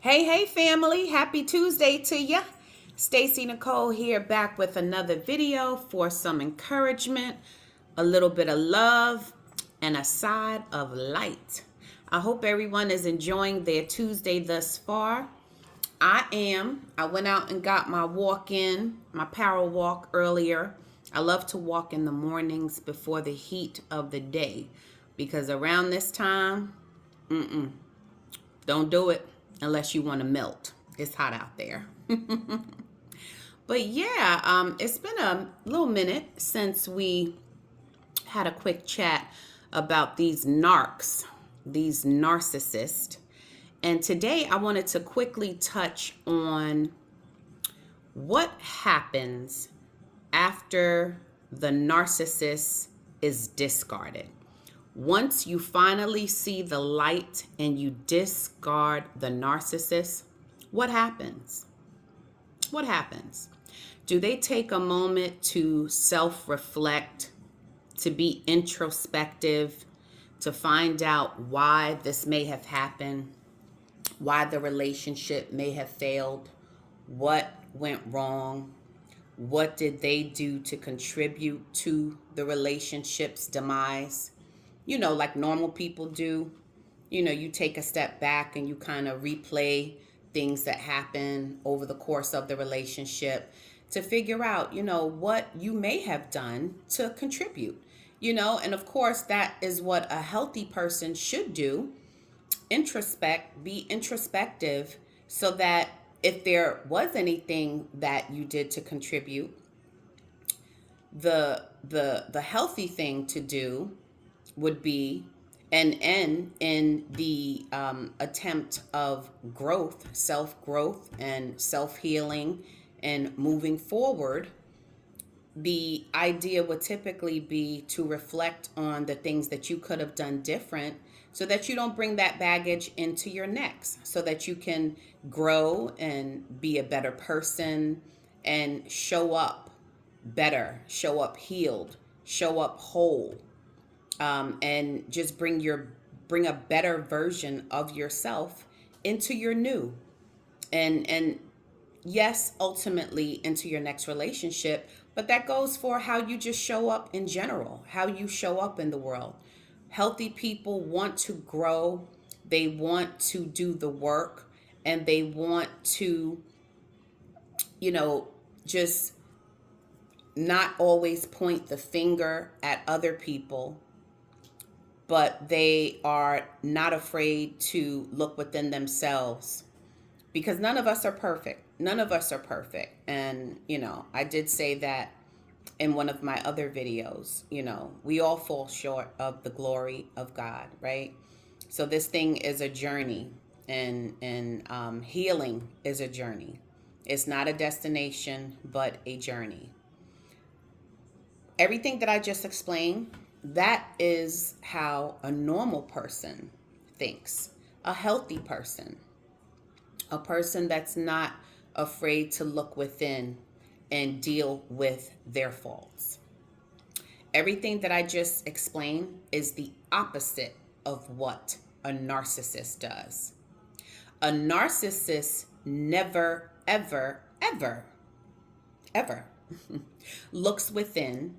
Hey, family. Happy Tuesday to you. Stacy Nicole here, back with another video for some encouragement, a little bit of love, and a side of light. I hope everyone is enjoying their Tuesday thus far. I am. I went out and got my walk in, my power walk earlier. I love to walk in the mornings before the heat of the day because around this time, don't do it unless you want to melt. It's hot out there. But yeah, it's been a little minute since we had a quick chat about these narcs, these narcissists. And today I wanted to quickly touch on what happens after the narcissist is discarded. Once you finally see the light and you discard the narcissist, what happens? What happens? Do they take a moment to self-reflect, to be introspective, to find out why this may have happened, why the relationship may have failed, what went wrong, what did they do to contribute to the relationship's demise? Like normal people do. You take a step back and you kind of replay things that happen over the course of the relationship to figure out, what you may have done to contribute. And of course, that is what a healthy person should do. Be introspective so that if there was anything that you did to contribute, the healthy thing to do would be an end in the attempt of growth, self-growth and self-healing and moving forward. The idea would typically be to reflect on the things that you could have done different so that you don't bring that baggage into your next, so that you can grow and be a better person and show up better, show up healed, show up whole, and just bring a better version of yourself into your new, and yes, ultimately into your next relationship. But that goes for how you just show up in general, how you show up in the world. Healthy people want to grow, they want to do the work, and they want to, just not always point the finger at other people, but they are not afraid to look within themselves, because none of us are perfect. None of us are perfect. And, I did say that in one of my other videos. We all fall short of the glory of God, right? So this thing is a journey, and healing is a journey. It's not a destination, but a journey. Everything that I just explained, that is how a normal person thinks, a healthy person, a person that's not afraid to look within and deal with their faults. Everything that I just explained is the opposite of what a narcissist does. A narcissist never, ever, ever, ever looks within,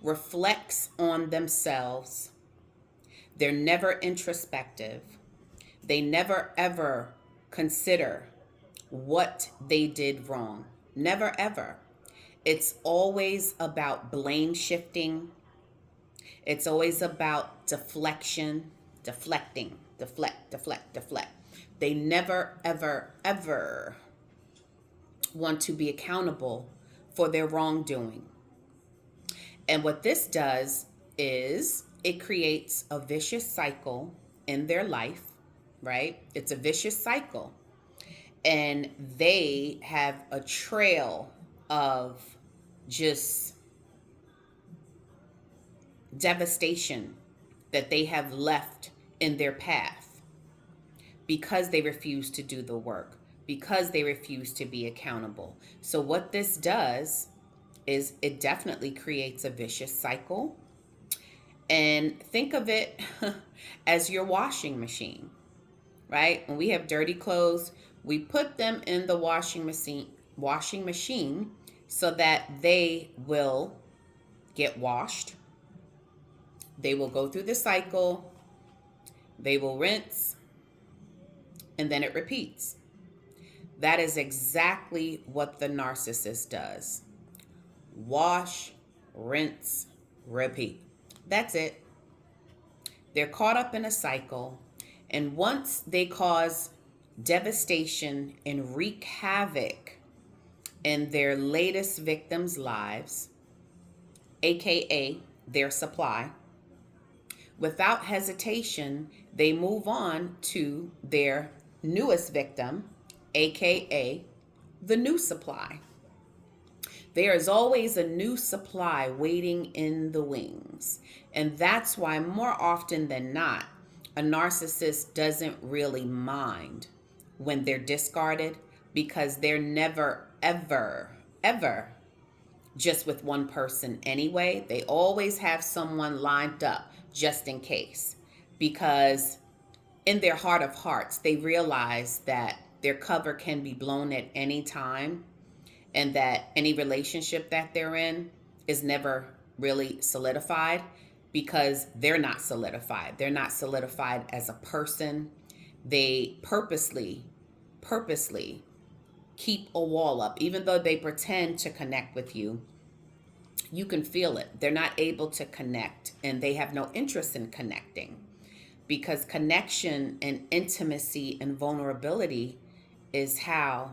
reflects on themselves. They're never introspective. They never, ever consider what they did wrong. Never, ever. It's always about blame shifting. It's always about deflection, deflecting, deflect. They never, ever, ever want to be accountable for their wrongdoing. And what this does is it creates a vicious cycle in their life, right? It's a vicious cycle. And they have a trail of just devastation that they have left in their path because they refuse to do the work, because they refuse to be accountable. So what this does is it definitely creates a vicious cycle. And think of it as your washing machine. right? When we have dirty clothes, we put them in the washing machine so that they will get washed. They will go through the cycle, they will rinse, and then it repeats. That is exactly what the narcissist does. Wash, rinse, repeat. That's it. They're caught up in a cycle, and once they cause devastation and wreak havoc in their latest victims' lives, aka their supply, without hesitation, they move on to their newest victim, aka the new supply. There is always a new supply waiting in the wings. And that's why, more often than not, a narcissist doesn't really mind when they're discarded, because they're never, ever, ever just with one person anyway. They always have someone lined up just in case, because in their heart of hearts, they realize that their cover can be blown at any time, and that any relationship that they're in is never really solidified, because they're not solidified. They're not solidified as a person. They purposely keep a wall up. Even though they pretend to connect with you, you can feel it. They're not able to connect, and they have no interest in connecting, because connection and intimacy and vulnerability is how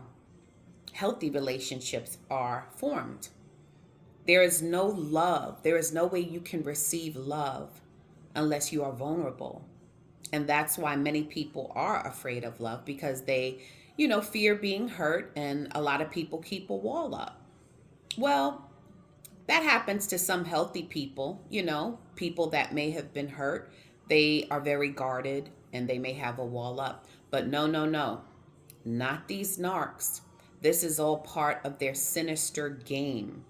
healthy relationships are formed. There is no love. There is no way you can receive love unless you are vulnerable. And that's why many people are afraid of love, because they, fear being hurt, and a lot of people keep a wall up. Well, that happens to some healthy people, people that may have been hurt. They are very guarded and they may have a wall up. But no, no, no, not these narcs. This is all part of their sinister game.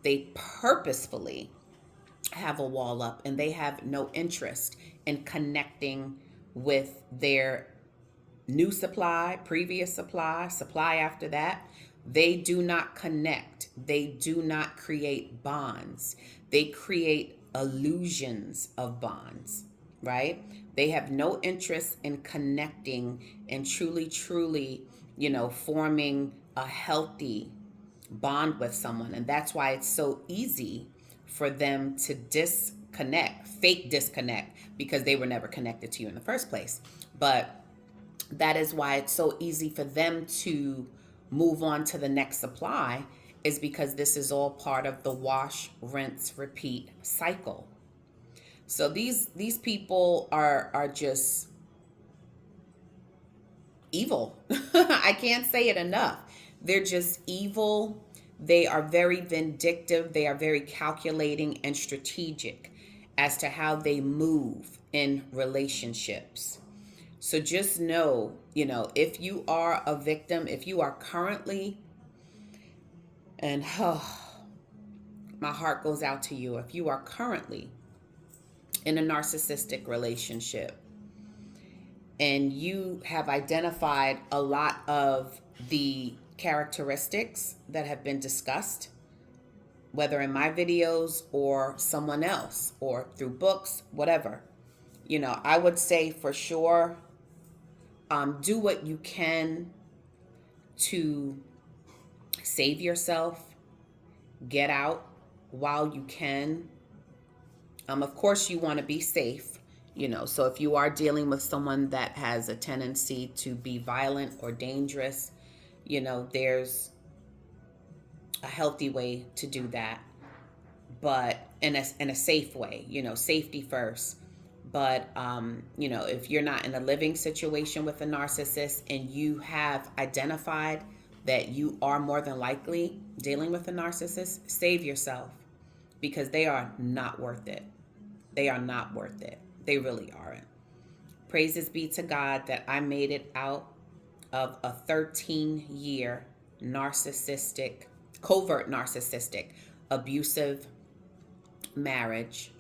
They purposefully have a wall up, and they have no interest in connecting with their new supply, previous supply after that. They do not connect. They do not create bonds. They create illusions of bonds, right? They have no interest in connecting and truly, forming a healthy bond with someone. And that's why it's so easy for them to fake disconnect, because they were never connected to you in the first place. But that is why it's so easy for them to move on to the next supply, is because this is all part of the wash, rinse, repeat cycle. So these people are just evil. I can't say it enough. They're just evil. They are very vindictive. They are very calculating and strategic as to how they move in relationships. So just know, if you are a victim, if you are currently, and my heart goes out to you, if you are currently in a narcissistic relationship and you have identified a lot of the characteristics that have been discussed, whether in my videos or someone else or through books, whatever, I would say for sure, do what you can to save yourself, get out while you can. Of course, you want to be safe, so if you are dealing with someone that has a tendency to be violent or dangerous, there's a healthy way to do that, but in a safe way, safety first. But, if you're not in a living situation with a narcissist and you have identified that you are more than likely dealing with a narcissist, save yourself, because they are not worth it. They are not worth it. They really aren't. Praises be to God that I made it out of a 13-year covert narcissistic, abusive marriage,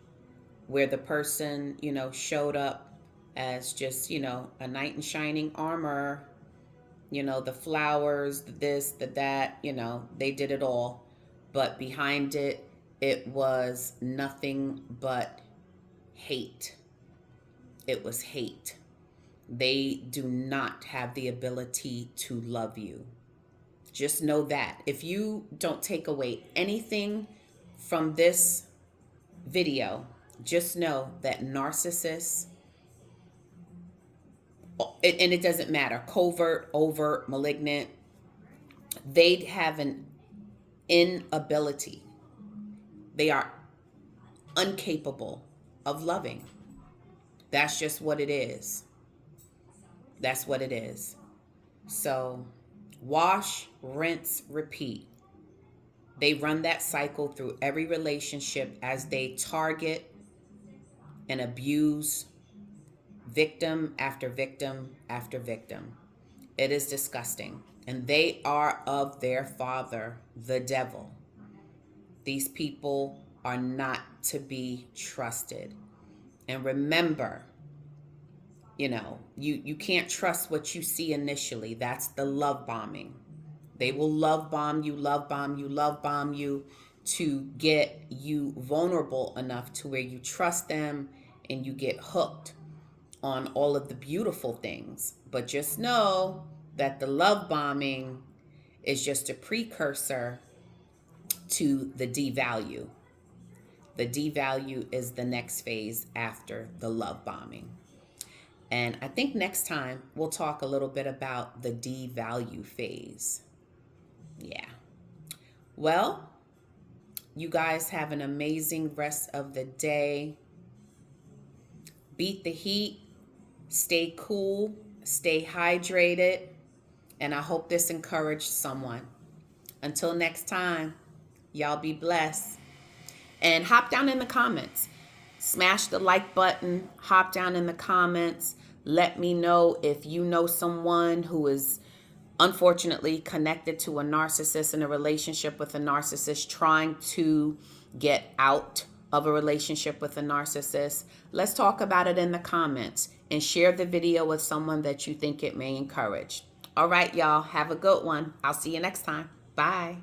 where the person, showed up as just, a knight in shining armor, the flowers, the this, the that, they did it all. But behind it, it was nothing but hate. It was hate. They do not have the ability to love you. Just know that. If you don't take away anything from this video, just know that narcissists, and it doesn't matter, covert, overt, malignant, they have an inability. They are incapable of loving. That's just what it is. That's what it is. So wash, rinse, repeat. They run that cycle through every relationship as they target and abuse victim after victim after victim. It is disgusting. And they are of their father, the devil. These people are not to be trusted. And remember, you can't trust what you see initially. That's the love bombing. They will love bomb you, love bomb you, love bomb you to get you vulnerable enough to where you trust them and you get hooked on all of the beautiful things. But just know that the love bombing is just a precursor to the devalue. The devalue is the next phase after the love bombing. And I think next time we'll talk a little bit about the devalue phase. Yeah. Well, you guys have an amazing rest of the day. Beat the heat. Stay cool. Stay hydrated. And I hope this encouraged someone. Until next time, y'all be blessed. And hop down in the comments. Smash the like button. Hop down in the comments. Let me know if you know someone who is unfortunately connected to a narcissist, in a relationship with a narcissist, trying to get out of a relationship with a narcissist. Let's talk about it in the comments and share the video with someone that you think it may encourage. All right, y'all. Have a good one. I'll see you next time. Bye.